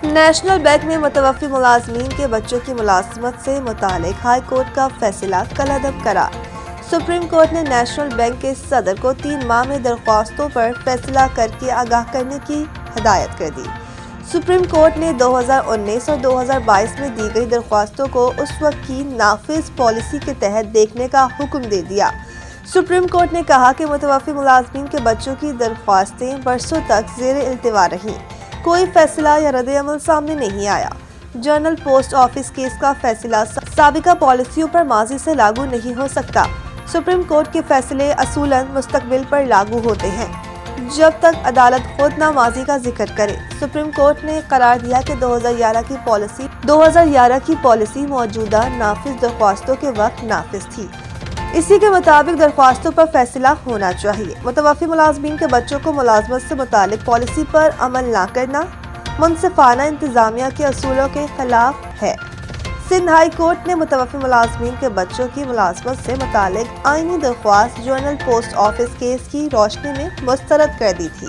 National bank میں متوفی ملازمین کے بچوں کی ملازمت سے متعلق ہائی کورٹ کا فیصلہ کالعدم قرار۔ سپریم کورٹ نے نیشنل بینک کے صدر کو 3 ماہ میں درخواستوں پر فیصلہ کر کے آگاہ کرنے کی ہدایت کر دی۔ سپریم کورٹ نے 2019 اور 2022 میں دی گئی درخواستوں کو اس وقت کی نافذ پالیسی کے تحت دیکھنے کا حکم دے دیا۔ سپریم کورٹ نے کہا کہ متوفی ملازمین کے بچوں کی درخواستیں برسوں تک زیر التوا رہیں، کوئی فیصلہ یا رد عمل سامنے نہیں آیا۔ جنرل پوسٹ آفس کیس کا فیصلہ سابقہ پالیسیوں پر ماضی سے لاگو نہیں ہو سکتا۔ سپریم کورٹ کے فیصلے اصولاً مستقبل پر لاگو ہوتے ہیں جب تک عدالت خود نہ ماضی کا ذکر کرے۔ سپریم کورٹ نے قرار دیا کہ 2011 کی پالیسی موجودہ نافذ درخواستوں کے وقت نافذ تھی۔ اسی کے مطابق درخواستوں پر فیصلہ ہونا چاہیے۔ متوفی ملازمین کے بچوں کو ملازمت سے متعلق پالیسی پر عمل نہ کرنا منصفانہ انتظامیہ کے اصولوں کے خلاف ہے۔ سندھ ہائی کورٹ نے متوفی ملازمین کے بچوں کی ملازمت سے متعلق آئینی درخواست جنرل پوسٹ آفس کیس کی روشنی میں مسترد کر دی تھی۔